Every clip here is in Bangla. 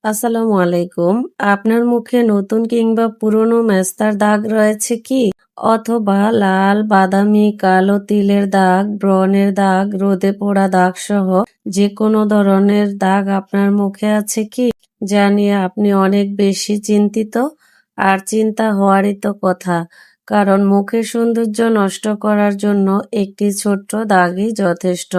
আসসালামু আলাইকুম। আপনার মুখে নতুন কিংবা পুরনো মেস্তার দাগ রয়েছে কি? অথবা লাল, বাদামি, কালো তিলের দাগ, ব্রণের দাগ, রোদে পোড়া দাগ সহ যে কোনো ধরনের দাগ আপনার মুখে আছে কি? যা নিয়ে আপনি অনেক বেশি চিন্তিত? আর চিন্তা হওয়ারই তো কথা। কারণ মুখের সৌন্দর্য নষ্ট করার জন্য একটি ছোট্ট দাগই যথেষ্ট।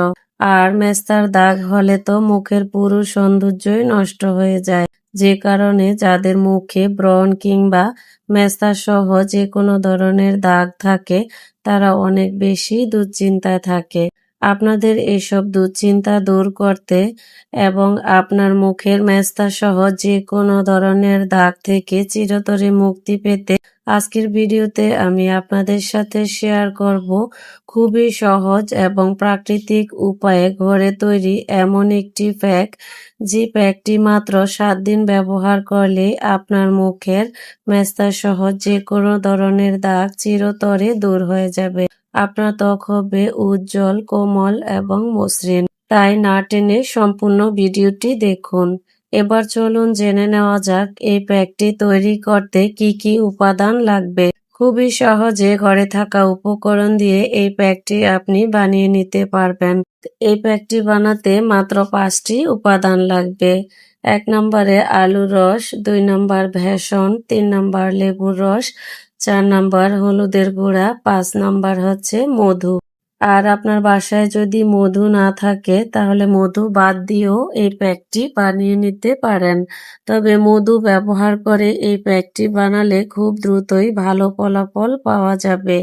আর মেস্তার দাগ হলে তো মুখের পুরো সৌন্দর্যই নষ্ট হয়ে যায়। যে কারণে যাদের মুখে ব্রণ কিংবা মেস্তা সহ যে কোনো ধরনের দাগ থাকে তারা অনেক বেশি দুশ্চিন্তায় থাকে। আপনাদের এসব দুশ্চিন্তা দূর করতে এবং আপনার মুখের মেস্তা সহ যে কোনো ধরনের দাগ থেকে চিরতরে মুক্তি পেতে আজকের ভিডিওতে আমি আপনাদের সাথে শেয়ার করব খুবই সহজ এবং প্রাকৃতিক উপায়ে ঘরে তৈরি এমন একটি প্যাক, যে প্যাকটি মাত্র 7 দিন ব্যবহার করলেই আপনার মুখের মেস্তা সহ যে কোনো ধরনের দাগ চিরতরে দূর হয়ে যাবে। আপনার ত্বক হবে উজ্জ্বল, কোমল এবং মসৃণ। তাই না টেনে সম্পূর্ণ ভিডিওটি দেখুন। এবার চলুন জেনে নেওয়া যাক এই প্যাকটি তৈরি করতে কি কি উপাদান লাগবে। খুবই সহজে ঘরে থাকা উপকরণ দিয়ে এই প্যাকটি আপনি বানিয়ে নিতে পারবেন। এই প্যাকটি বানাতে মাত্র 5টি উপাদান লাগবে। 1 নম্বরে আলুর রস, 2 নম্বর বেসন, 3 নম্বর লেবুর রস, 4 নম্বর হলুদের গুঁড়া, 5 নম্বর হচ্ছে মধু। আর আপনার বাসায় যদি মধু না থাকে তাহলে মধু বাদ দিয়েও এই প্যাকটি বানিয়ে নিতে পারেন। তবে মধু ব্যবহার করে এই প্যাকটি বানালে খুব দ্রুতই ভালো ফলাফল পাওয়া যাবে।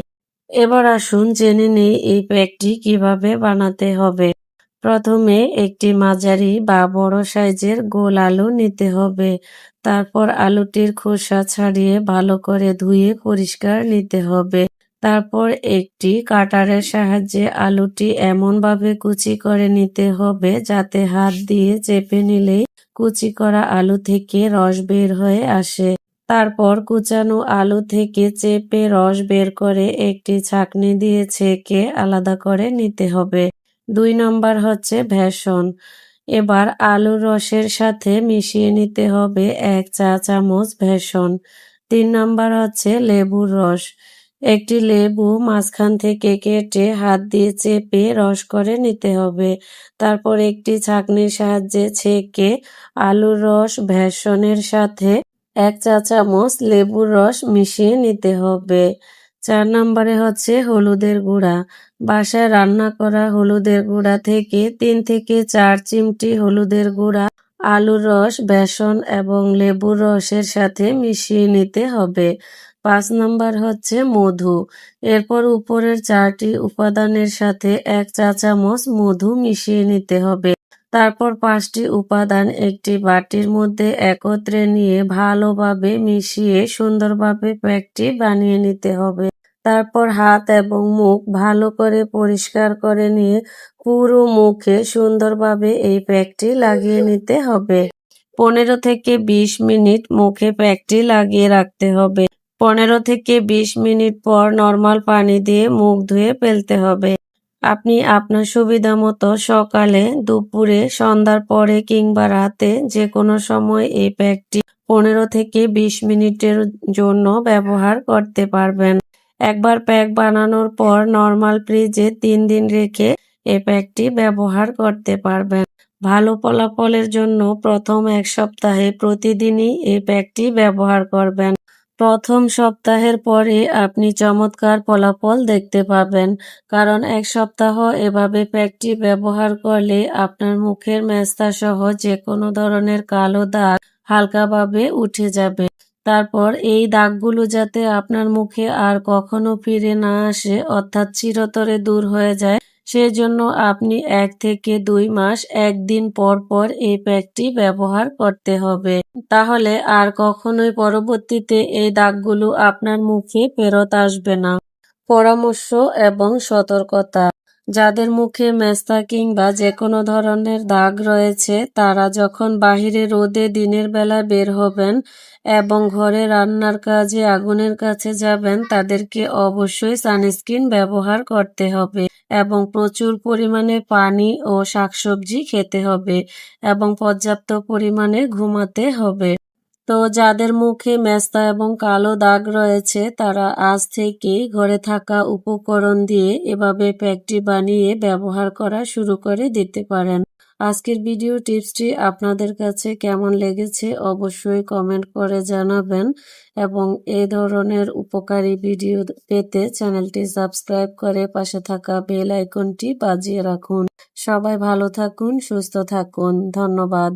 এবার আসুন জেনে নিই এই প্যাকটি কিভাবে বানাতে হবে। প্রথমে একটি মাঝারি বা বড় সাইজের গোল আলু নিতে হবে। তারপর আলুটির খোসা ছাড়িয়ে ভালো করে ধুয়ে পরিষ্কার নিতে হবে। তারপর একটি কাটারের সাহায্যে আলুটি এমনভাবে কুচি করে নিতে হবে যাতে হাত দিয়ে চেপে নিলেই কুচি করা আলু থেকে রস বের হয়ে আসে। তারপর কুচানো আলু থেকে চেপে রস বের করে একটি ছাঁকনি দিয়ে ছেঁকে আলাদা করে নিতে হবে। 2 নম্বর হচ্ছে বেসন। এবার আলুর রসের সাথে মিশিয়ে নিতে হবে 1 চা চামচ বেসন। 3 নম্বর হচ্ছে লেবুর রস। একটি লেবু মাঝখান থেকে কেটে হাত দিয়ে চেপে রস করে নিতে হবে। তারপর একটি ছাঁকনির সাহায্যে ছেঁকে আলুর রস বেসনের সাথে 1 চা চামচ লেবুর রস মিশিয়ে নিতে হবে। 4 নম্বরে হচ্ছে হলুদের গুঁড়া। বাসায় রান্না করা হলুদের গুঁড়া থেকে 3 থেকে 4 চিমটি হলুদের গুঁড়া আলুর রস, বেসন এবং লেবুর রসের সাথে মিশিয়ে নিতে হবে। 5 নম্বর হচ্ছে মধু। এরপর উপরের 4টি উপাদানের সাথে 1 চা চামচ মধু মিশিয়ে নিতে হবে। তারপর 5টি উপাদান একটি বাটির মধ্যে একত্রে নিয়ে ভালোভাবে মিশিয়ে সুন্দরভাবে প্যাকটি বানিয়ে নিতে হবে। তারপর হাত এবং মুখ ভালো করে পরিষ্কার করে নিয়ে পুরো মুখে সুন্দরভাবে এই প্যাকটি লাগিয়ে নিতে হবে। 15 থেকে 20 মিনিট মুখে প্যাকটি লাগিয়ে রাখতে হবে। 15 থেকে 20 মিনিট পর নর্মাল পানি দিয়ে মুখ ধুয়ে ফেলতে হবে। আপনি আপনার সুবিধা মতো সকালে, দুপুরে, সন্ধ্যার পরে কিংবা রাতে যে কোনো সময় এই প্যাকটি 15 থেকে 20 মিনিটের জন্য ব্যবহার করতে পারবেন। একবার প্যাক বানানোর পর নর্মাল ফ্রিজে 3 দিন রেখে এই প্যাকটি ব্যবহার করতে পারবেন। ভালো ফলাফলের জন্য প্রথম 1 সপ্তাহে প্রতিদিনই এই প্যাকটি ব্যবহার করবেন। প্রথম সপ্তাহের পরে আপনি চমৎকার ফলাফল দেখতে পাবেন। কারণ 1 সপ্তাহ এভাবে প্যাকটি ব্যবহার করলে আপনার মুখের মেস্তা সহ যে কোনো ধরনের কালো দাগ হালকাভাবে উঠে যাবে। তারপর এই দাগগুলো যাতে আপনার মুখে আর কখনো ফিরে না আসে অর্থাৎ চিরতরে দূর হয়ে যায়, সেজন্য আপনি 1 থেকে 2 মাস 1 দিন পর পর এই প্যাকটি ব্যবহার করতে হবে। তাহলে আর কখনোই পরবর্তীতে এই দাগগুলো আপনার মুখে ফেরত আসবে না। পরামর্শ এবং সতর্কতা। যাদের মুখে মেস্তা কিংবা যে কোনো ধরনের দাগ রয়েছে তারা যখন বাহিরে রোদে দিনের বেলা বের হবেন এবং ঘরে রান্নার কাজে আগুনের কাছে যাবেন তাদেরকে অবশ্যই সানস্ক্রিন ব্যবহার করতে হবে এবং প্রচুর পরিমাণে পানি ও শাকসবজি খেতে হবে এবং পর্যাপ্ত পরিমাণে ঘুমাতে হবে। তো যাদের মুখে মেস্তা এবং কালো দাগ রয়েছে তারা আজ থেকেই ঘরে থাকা উপকরণ দিয়ে এভাবে প্যাকটি বানিয়ে ব্যবহার করা শুরু করে দিতে পারেন। আজকের ভিডিও টিপসটি আপনাদের কাছে কেমন লেগেছে অবশ্যই কমেন্ট করে জানাবেন এবং এই ধরনের উপকারী ভিডিও পেতে চ্যানেলটি সাবস্ক্রাইব করে পাশে থাকা বেল আইকনটি বাজিয়ে রাখুন। সবাই ভালো থাকুন, সুস্থ থাকুন। ধন্যবাদ।